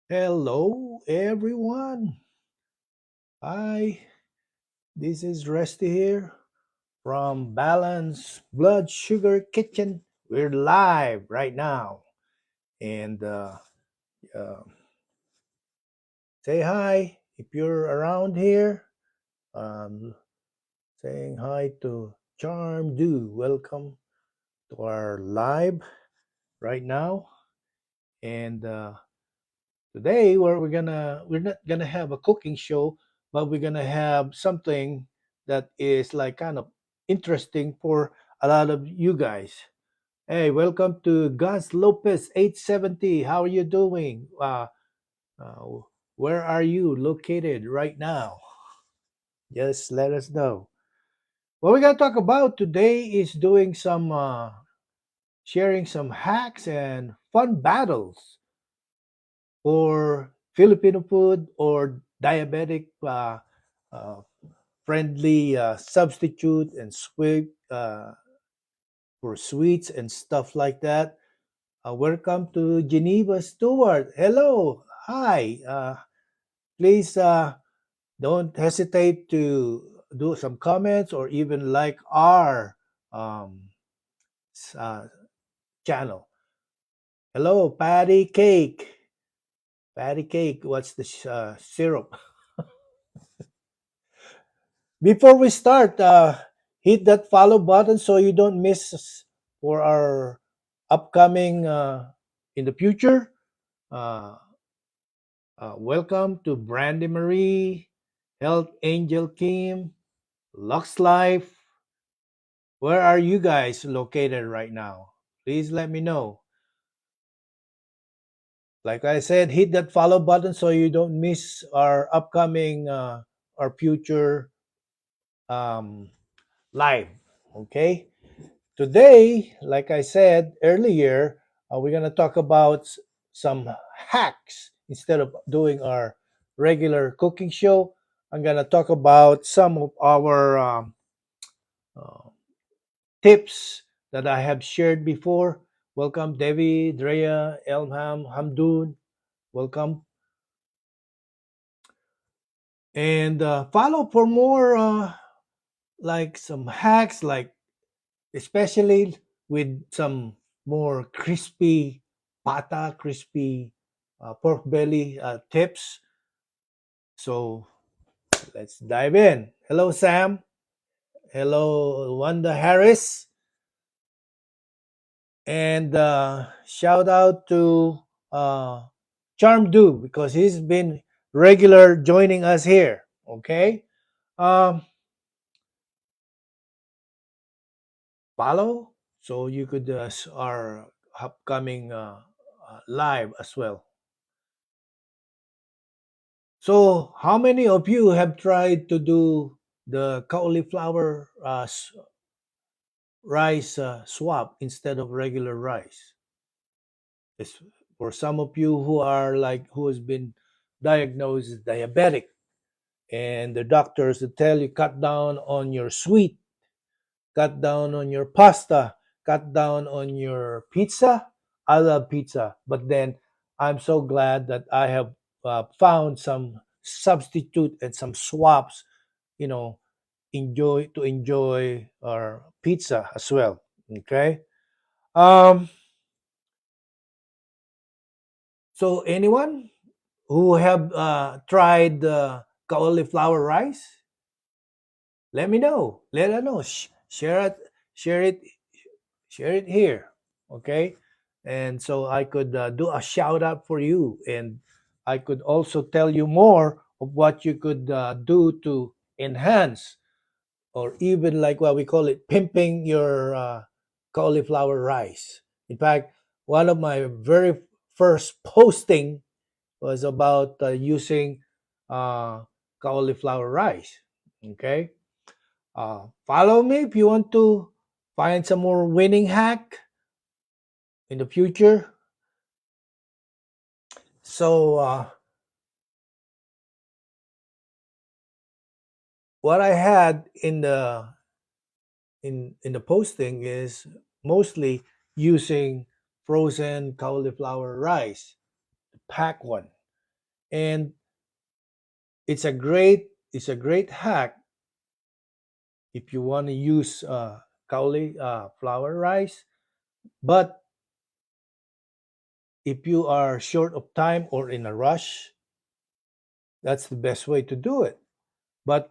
Hello, everyone. Hi, this is Rusty here from Balance Blood Sugar Kitchen. We're live right now. And uh, say hi if you're around here. Um, saying hi to Charm Do. Welcome to our live right now. And today we're not gonna have a cooking show, but we're gonna have something that is like kind of interesting for a lot of you guys. Hey, welcome to Gus Lopez 870. How are you doing? Uh, where are you located right now? Just let us know. What we're gonna talk about today is doing some sharing some hacks and fun battles for Filipino food or diabetic uh, friendly substitute and sweet for sweets and stuff like that. Welcome to Geneva Stewart. Hello, hi. Please don't hesitate to do some comments or even like our um, uh, channel. Hello, Patty Cake. Patty Cake. What's the syrup? Before we start, hit that follow button so you don't miss us for our upcoming in the future. Uh, welcome to Brandy Marie, Health Angel Kim, Lux Life. Where are you guys located right now? Please let me know. Like I said, hit that follow button so you don't miss our upcoming, our future um, live. Okay. Today, like I said earlier, we're going to talk about some hacks. Instead of doing our regular cooking show, I'm going to talk about some of our uh, tips that I have shared before. Welcome, Devi, Drea, Elmham, Hamdoon. Welcome. And follow for more like some hacks, like especially with some more crispy crispy pork belly tips. So let's dive in. Hello, Sam. Hello, Wanda Harris. And shout out to Charm Do because he's been regular joining us here. Okay. Um, follow so you could our upcoming live as well. So, how many of you have tried to do the cauliflower rice swap instead of regular rice? It's for some of you who are like who has been diagnosed as diabetic, and the doctors will tell you cut down on your sweet, cut down on your pasta, cut down on your pizza. I love pizza, but then I'm so glad that I have found some substitute and some swaps, you know, enjoy our pizza as well. Okay. Um. So anyone who have tried cauliflower rice, let me know. Let us know. Share it. Share it. Share it here. Okay. And so I could do a shout out for you, and I could also tell you more of what you could do to enhance or even like what we call it pimping your cauliflower rice. In fact, one of my very first posting was about using uh, cauliflower rice. Okay, follow me if you want to find some more winning hack in the future. So what I had in the posting is mostly using frozen cauliflower rice, pack one. And it's a great hack if you want to use kaoli flour rice. But if you are short of time or in a rush, that's the best way to do it. But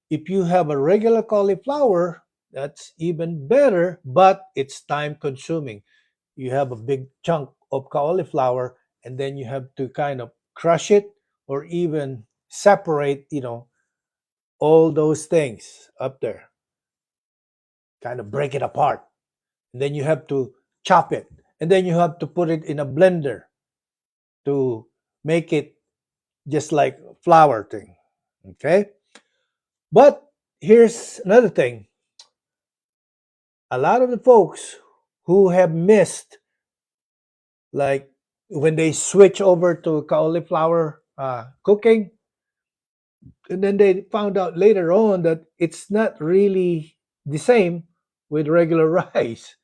if you have a regular cauliflower, that's even better, but it's time consuming. You have a big chunk of cauliflower, and then you have to kind of crush it or even separate, all those things up there, kind of break it apart. And then you have to chop it, and then you have to put it in a blender to make it just like flour thing. Okay? But here's another thing. A lot of the folks who have missed, like when they switch over to cauliflower cooking, and then they found out later on that it's not really the same with regular rice.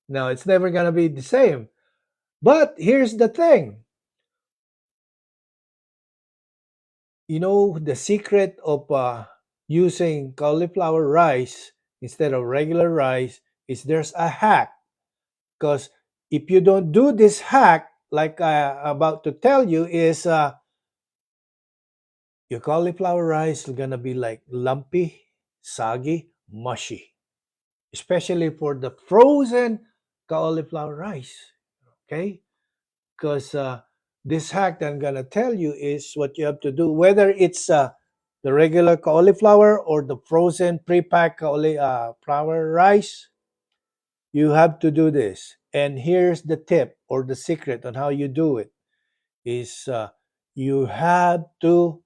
No, it's never going to be the same. But here's the thing, the secret of using cauliflower rice instead of regular rice is there's a hack. Because if you don't do this hack, like I'm about to tell you, is your cauliflower rice is gonna be like lumpy, soggy, mushy, especially for the frozen cauliflower rice. Okay, because this hack that I'm gonna tell you is what you have to do, whether it's the regular cauliflower or the frozen pre-packed cauliflower rice. You have to do this, and here's the tip or the secret on how you do it is you have to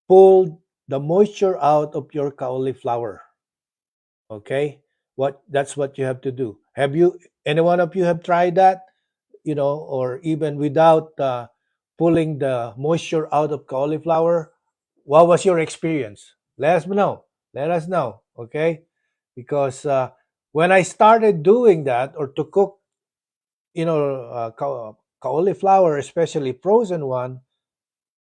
pull the moisture out of your cauliflower. Okay, that's what you have to do. Have you, any one of you have tried that? Or even without pulling the moisture out of cauliflower, what was your experience? Let us know. Okay, because when I started doing that, or to cook, cauliflower, especially frozen one,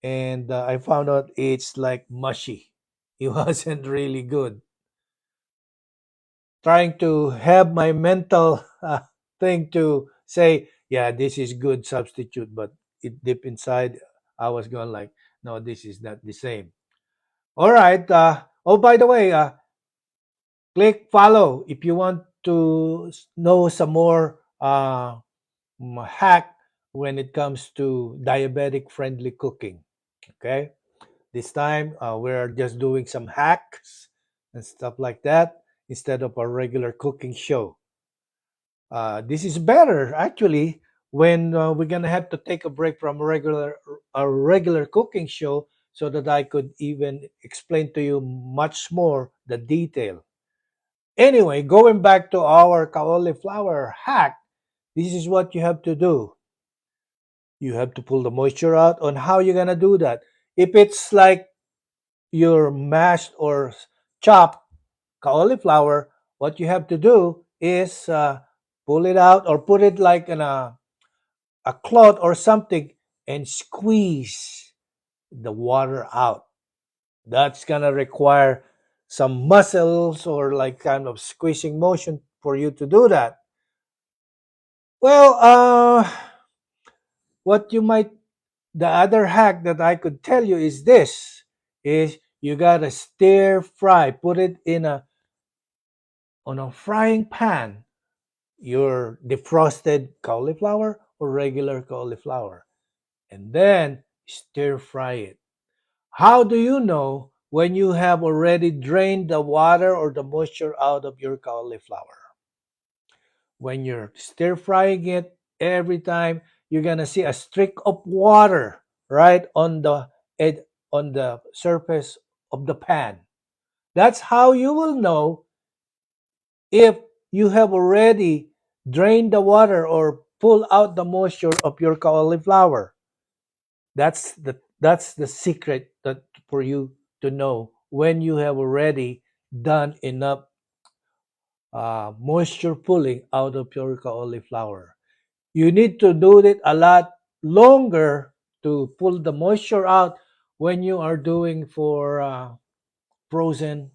and I found out it's like mushy. It wasn't really good. Trying to have my mental thing to say, yeah, this is good substitute, but it deep inside, I was going like, no, this is not the same. All right. Oh, by the way, click follow if you want to know some more hack when it comes to diabetic friendly cooking. Okay. This time we're just doing some hacks and stuff like that instead of a regular cooking show. This is better actually when we're gonna have to take a break from a regular cooking show so that I could even explain to you much more the detail. Anyway, going back to our cauliflower hack, this is what you have to do. You have to pull the moisture out. On how you're gonna do that? If it's like your mashed or chopped cauliflower, what you have to do is pull it out or put it like in a cloth or something and squeeze the water out. That's gonna require some muscles or like kind of squeezing motion for you to do that. Well, what you might the other hack that I could tell you is this: is you gotta stir fry, put it in a on a frying pan, your defrosted cauliflower or regular cauliflower, and then stir fry it. How do you know when you have already drained the water or the moisture out of your cauliflower? When you're stir frying it, every time you're gonna see a streak of water right on the surface of the pan. That's how you will know if you have already drained the water or pull out the moisture of your cauliflower. That's the secret that for you to know when you have already done enough moisture pulling out of your cauliflower. You need to do it a lot longer to pull the moisture out when you are doing for frozen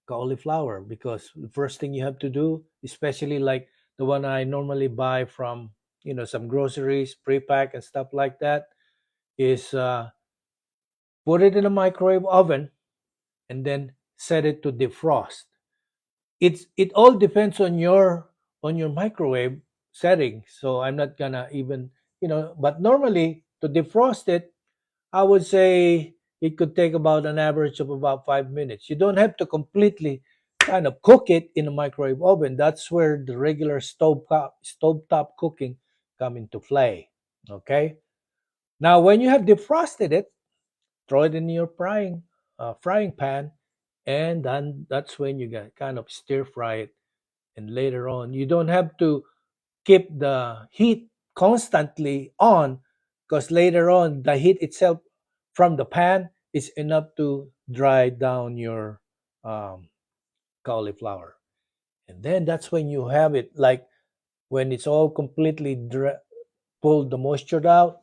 cauliflower, because the first thing you have to do, especially like the one I normally buy from some groceries pre-pack and stuff like that, is put it in a microwave oven and then set it to defrost. It all depends on your microwave setting, so I'm not gonna even but normally to defrost it, I would say it could take about an average of about 5 minutes. You don't have to completely kind of cook it in a microwave oven. That's where the regular stovetop cooking come into play. Okay. Now, when you have defrosted it, throw it in your frying pan, and then that's when you get kind of stir fry it. And later on, you don't have to keep the heat constantly on, because later on the heat itself from the pan is enough to dry down your um, cauliflower. And then that's when you have it, like when it's all completely pulled the moisture out,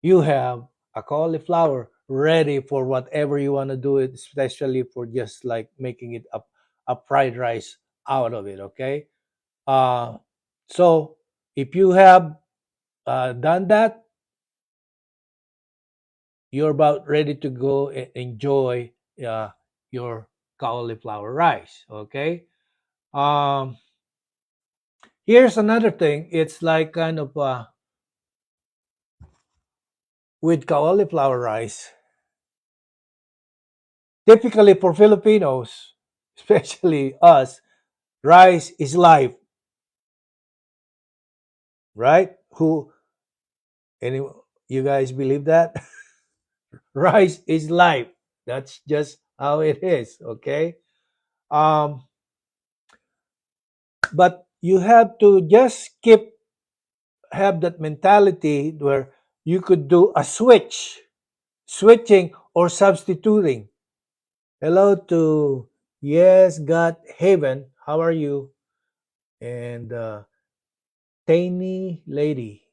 you have a cauliflower ready for whatever you want to do it, especially for just like making it a fried rice out of it. Okay. uh, so if you have done that, you're about ready to go and enjoy uh, your cauliflower rice. Okay. Um, here's another thing. It's like kind of with cauliflower rice. Typically for Filipinos, especially us, rice is life, right? Any you guys believe that? Rice is life. That's just how it is. Okay. Um, but you have to just keep have that mentality where you could do a switching or substituting. Hello to Yes God Haven. How are you? And Tiny Lady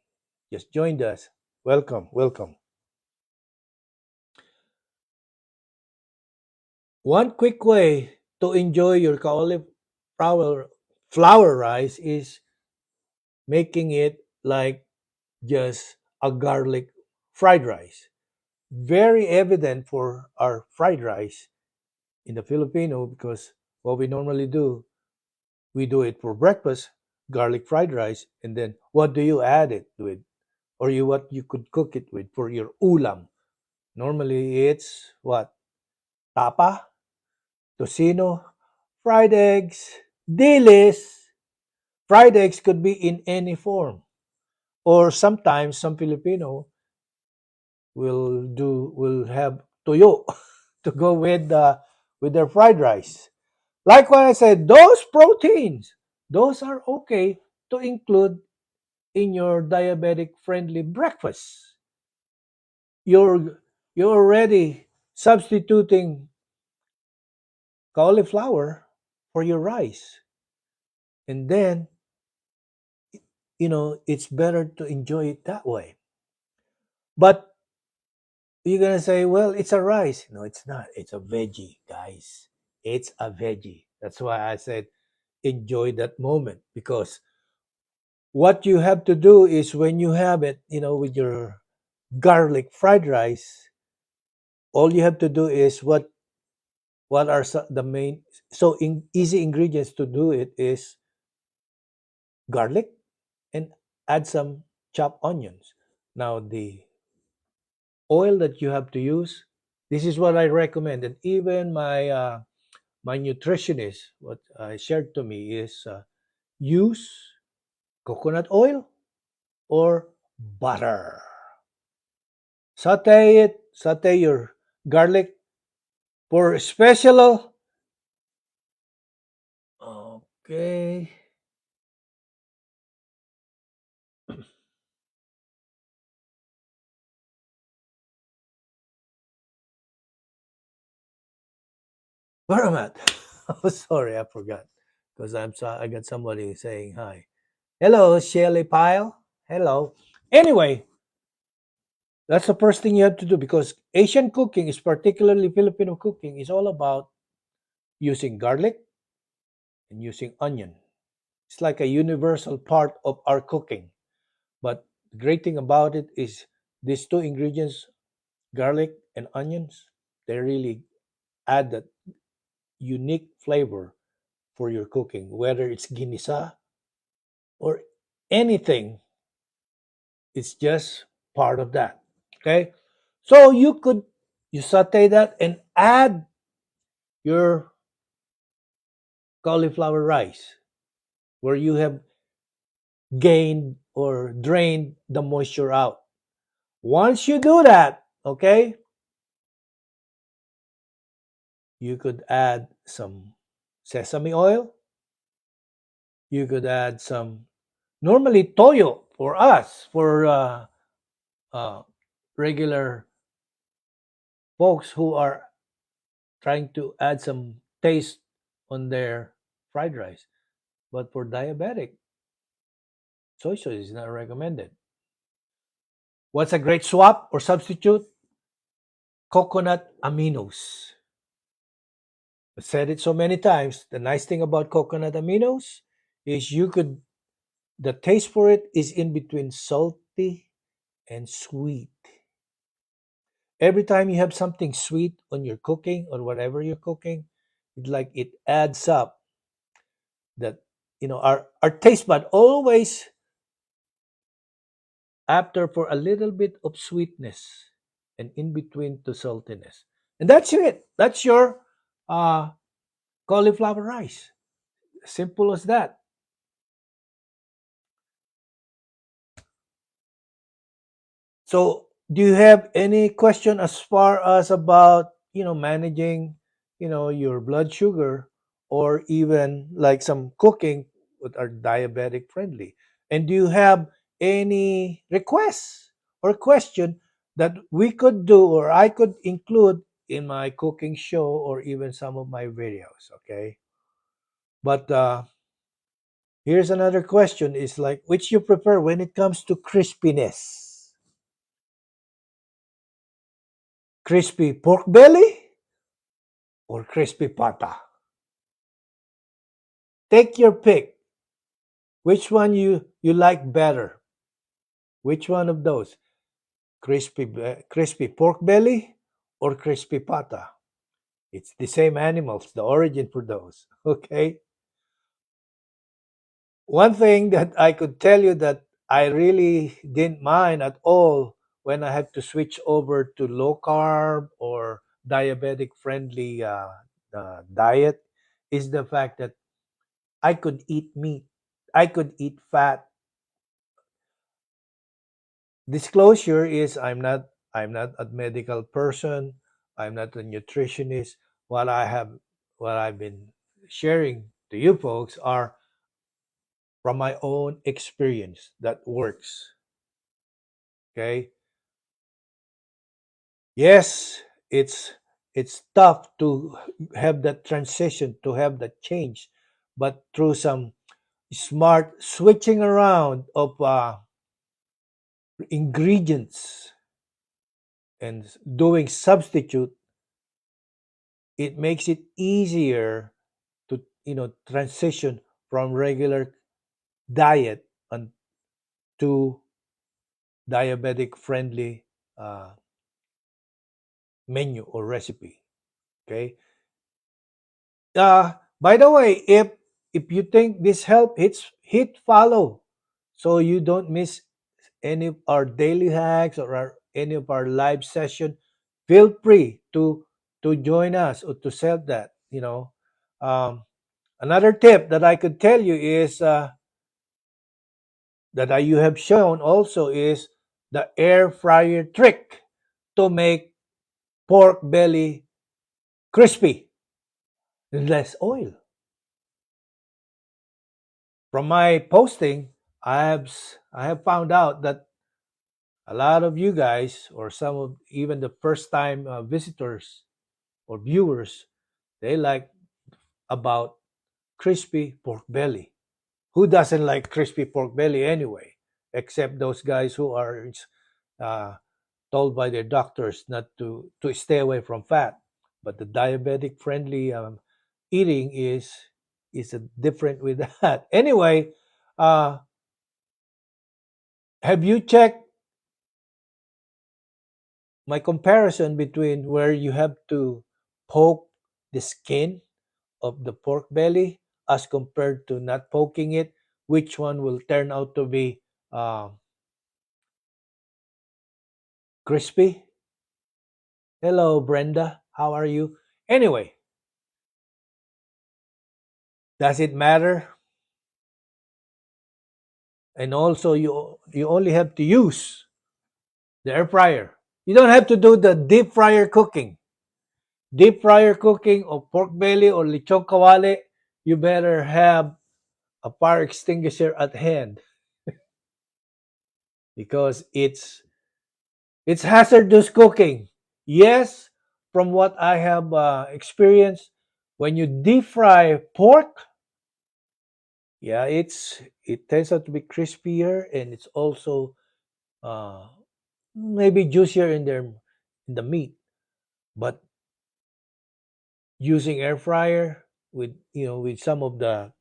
just joined us. Welcome, welcome. One quick way to enjoy your cauliflower flour rice is making it like just a garlic fried rice. Very evident for our fried rice in the Filipino, because what we normally do, we do it for breakfast, garlic fried rice, and then what do you add it with? Or what you could cook it with for your ulam. Normally it's what? Tapa, tocino, fried eggs, dilis. Fried eggs could be in any form. Or sometimes some Filipino will have toyo to go with their fried rice. Like what I said, those proteins, those are okay to include in your diabetic friendly breakfast. You're already substituting cauliflower for your rice. And then, it's better to enjoy it that way. But you're going to say, well, it's a rice. No, it's not. It's a veggie, guys. It's a veggie. That's why I said enjoy that moment, because what you have to do is when you have it, with your garlic fried rice, all you have to do is what are the main easy ingredients to do it is garlic and add some chopped onions. Now the oil that you have to use, this is what I recommend, and even my nutritionist what shared to me is use coconut oil or butter. Saute your garlic for special. Okay. Where am I at? Oh, sorry, I forgot. Because I got somebody saying hi. Hello, Shelly Pyle. Hello. Anyway, That's the first thing you have to do, because Asian cooking is particularly Filipino cooking is all about using garlic and using onion. It's like a universal part of our cooking. But the great thing about it is these two ingredients, garlic and onions, they really add that unique flavor for your cooking, whether it's ginisa or anything. It's just part of that. Okay. So you saute that and add your cauliflower rice where you have gained or drained the moisture out. Once you do that, okay, you could add some sesame oil. You could add some, normally toyo for us, for uh, regular folks who are trying to add some taste on their fried rice. But for diabetic, soy sauce is not recommended. What's a great swap or substitute? Coconut aminos. I said it so many times. The nice thing about coconut aminos is the taste for it is in between salty and sweet. Every time you have something sweet on your cooking or whatever you're cooking, it adds up that our taste bud always after for a little bit of sweetness and in between to saltiness. And that's it. That's your uh, cauliflower rice. Simple as that. So, do you have any question as far as about managing your blood sugar, or even like some cooking that are diabetic friendly? And do you have any requests or question that we could do or I could include in my cooking show or even some of my videos? Okay, but here's another question: is like which you prefer when it comes to crispiness? Crispy pork belly or crispy pata? Take your pick. Which one you like better? Which one of those? Crispy pork belly or crispy pata? It's the same animals, the origin for those. Okay. One thing that I could tell you that I really didn't mind at all when I had to switch over to low carb or diabetic friendly diet is the fact that I could eat meat. I could eat fat. Disclosure is I'm not a medical person. I'm not a nutritionist. What I have what I've been sharing to you folks are from my own experience that works. Okay? Yes, it's tough to have that transition, to have that change, but through some smart switching around of ingredients and doing substitute, it makes it easier to transition from regular diet and to diabetic friendly uh, menu or recipe. Okay. By the way, if you think this help, hit follow so you don't miss any of our daily hacks or any of our live session. Feel free to join us or to sell that. Um, Another tip that I could tell you is you have shown also is the air fryer trick to make pork belly crispy with less oil. From my posting, I have found out that a lot of you guys, or some of even the first time visitors or viewers, they like about crispy pork belly. Who doesn't like crispy pork belly anyway? Except those guys who are uh, told by their doctors not to stay away from fat. But the diabetic friendly eating is a different with that. Anyway, uh, have you checked my comparison between where you have to poke the skin of the pork belly as compared to not poking it? Which one will turn out to be uh, crispy? Hello, Brenda. How are you? Anyway, does it matter? And also, you only have to use the air fryer. You don't have to do the deep fryer cooking. Deep fryer cooking of pork belly or lechon kawali, you better have a fire extinguisher at hand because it's hazardous cooking. Yes, from what I have experienced, when you deep fry pork, yeah, it tends out to be crispier and it's also uh, maybe juicier in the meat. But using air fryer with with some of the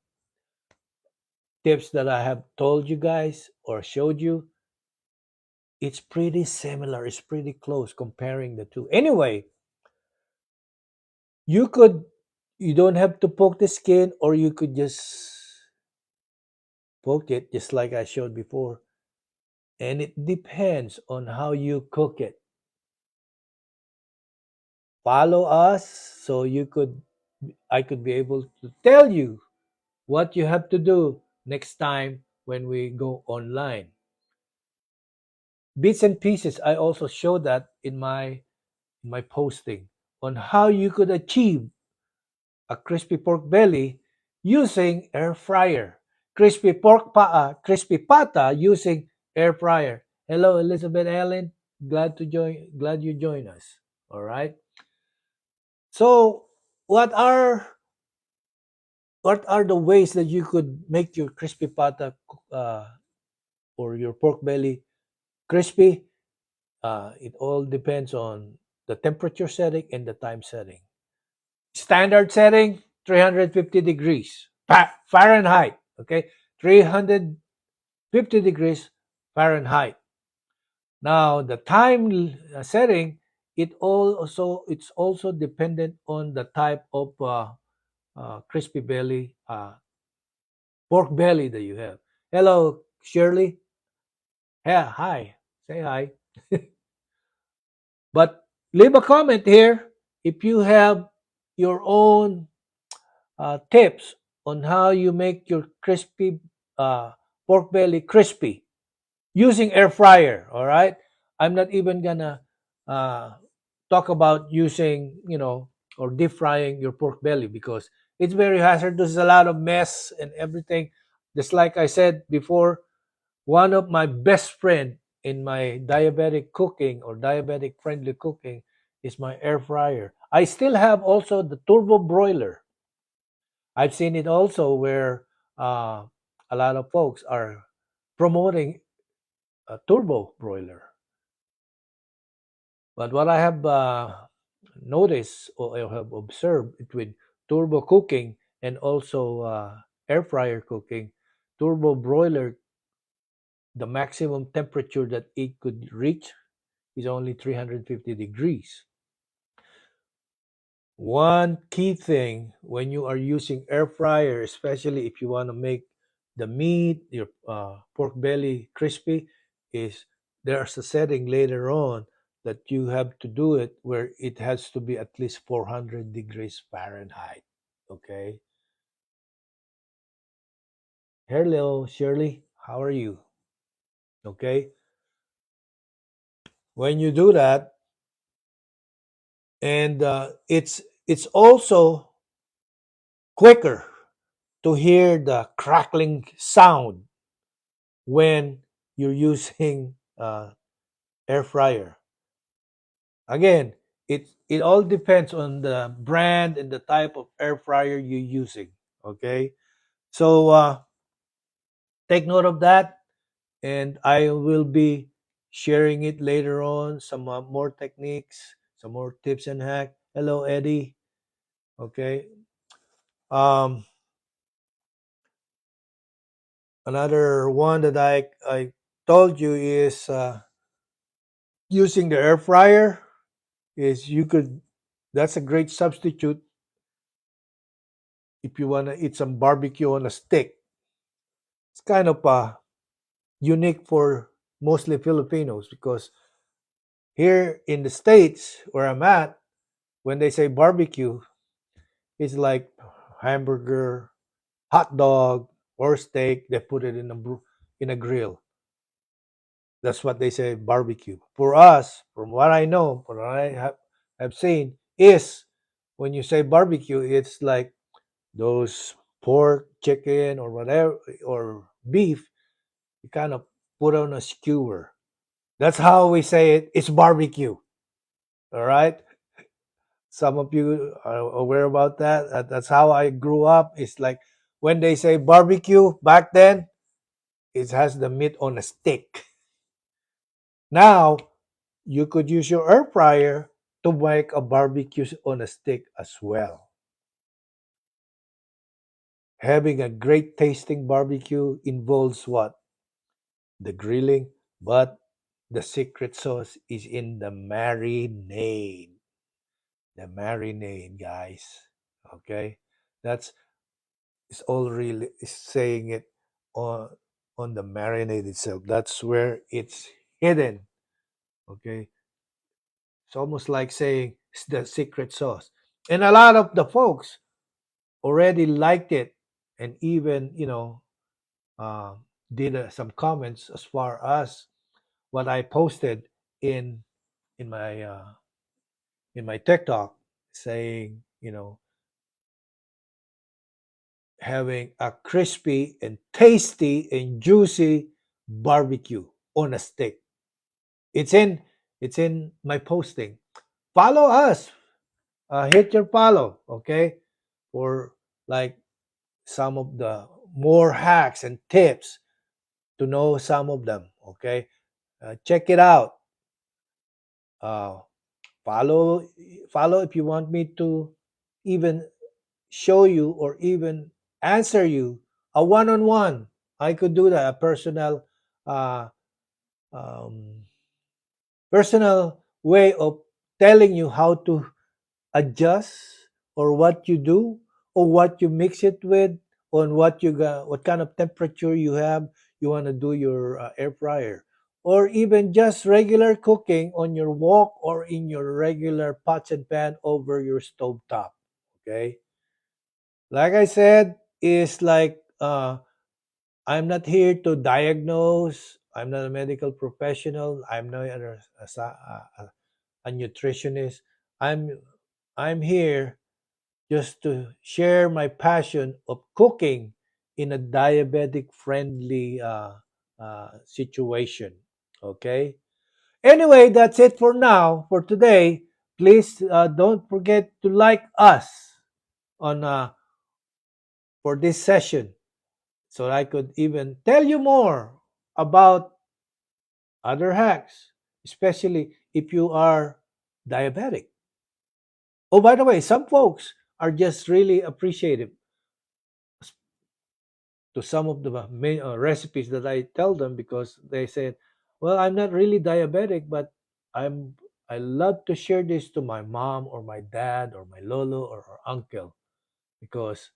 tips that I have told you guys or showed you, it's pretty similar. It's pretty close comparing the two. Anyway, you could you don't have to poke the skin or you could just poke it just like I showed before. And it depends on how you cook it. Follow us so you could I could be able to tell you what you have to do next time when we go online. Bits and pieces I also show that in my posting on how you could achieve a crispy pork belly using air fryer. Crispy pata using air fryer. Hello, Elizabeth Ellen. Glad you join us. All right. So, what are what are the ways that you could make your crispy pata uh, or your pork belly crispy? It all depends on the temperature setting and the time setting. Standard setting 350 degrees Fahrenheit. Okay, 350 degrees Fahrenheit. Now the time setting it's also dependent on the type of crispy belly pork belly that you have. Hello, Shirley. Yeah, hi. Say hi. But leave a comment here if you have your own tips on how you make your crispy uh, pork belly crispy using air fryer. All right, I'm not even gonna uh, talk about using or deep frying your pork belly because it's very hazardous. There's a lot of mess and everything. Just like I said before, one of my best friend in my diabetic cooking or diabetic friendly cooking is my air fryer. I still have also the turbo broiler. I've seen it also where uh, a lot of folks are promoting a turbo broiler. But what I have noticed or I have observed between turbo cooking and also air fryer cooking, turbo broiler, the maximum temperature that it could reach is only 350 degrees. One key thing when you are using air fryer, especially if you want to make the meat, your pork belly crispy, is there's a setting later on that you have to do it where it has to be at least 400 degrees Fahrenheit. Okay. Hello, Shirley. How are you? Okay. When you do that, and it's also quicker to hear the crackling sound when you're using air fryer. Again, it all depends on the brand and the type of air fryer you're using. Okay, so take note of that, and I will be sharing it later on, some more techniques, some more tips and hack. Hello, Eddie. Okay. Um, Another one that I told you is using the air fryer is you could that's a great substitute if you want to eat some barbecue on a stick. It's kind of unique for mostly Filipinos because here in the States where I'm at, when they say barbecue, it's like hamburger, hot dog, or steak. They put it in a grill. That's what they say barbecue. For us, from what I know, from what have seen, is when you say barbecue, it's like those pork, chicken, or whatever, or beef. You kind of put on a skewer. That's how we say it. It's barbecue. All right. Some of you are aware about that. That's how I grew up. It's like when they say barbecue back then, it has the meat on a stick. Now you could use your air fryer to make a barbecue on a stick as well. Having a great tasting barbecue involves what? The grilling, but the secret sauce is in the marinade. The marinade, guys. Okay? That's it's all really is saying it on on the marinade itself. That's where it's hidden. Okay? It's almost like saying it's the secret sauce. And a lot of the folks already liked it and even, uh, did some comments as far as what I posted in in my uh, in my TikTok saying, having a crispy and tasty and juicy barbecue on a stick. It's in it's in my posting. Follow us. Hit your follow, okay? For like some of the more hacks and tips to know some of them, okay? Check it out. Uh, follow follow if you want me to even show you or even answer you a one-on-one. I could do that, a uh, um, personal way of telling you how to adjust or what you do or what you mix it with on what you got, what kind of temperature you want to do your air fryer, or even just regular cooking on your wok or in your regular pots and pan over your stove top. Okay, like I said, is like I'm not here to diagnose. I'm not a medical professional. I'm not a nutritionist. I'm here just to share my passion of cooking in a diabetic friendly situation. Okay. Anyway, that's it for now for today. Please don't forget to like us on for this session so I could even tell you more about other hacks, especially if you are diabetic. Oh, by the way, some folks are just really appreciative to some of the recipes that I tell them because they said, "Well, I'm not really diabetic, but I'm I love to share this to my mom or my dad or my lolo or uncle because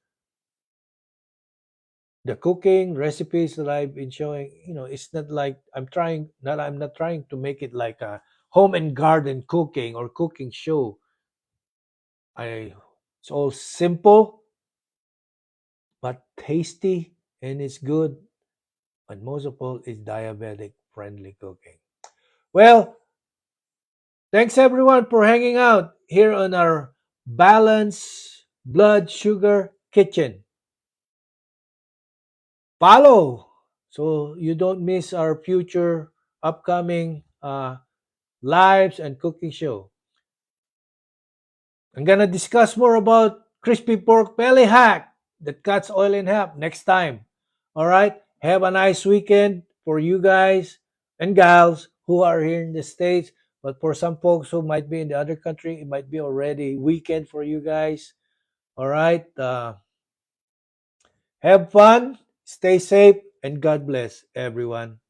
the cooking recipes that I've been showing, it's not like I'm not trying to make it like a home and garden cooking or cooking show. I It's all simple but tasty and it's good, and most of all, it's diabetic friendly cooking. Well, thanks everyone for hanging out here on our Balance Blood Sugar Kitchen. Follow so you don't miss our future upcoming lives and cooking show. I'm gonna discuss more about crispy pork belly hack that cuts oil in half next time. All right. Have a nice weekend for you guys and gals. who are here in the States. But for some folks who might be in the other country, it might be already weekend for you guys. All right. Have fun, stay safe, and God bless everyone.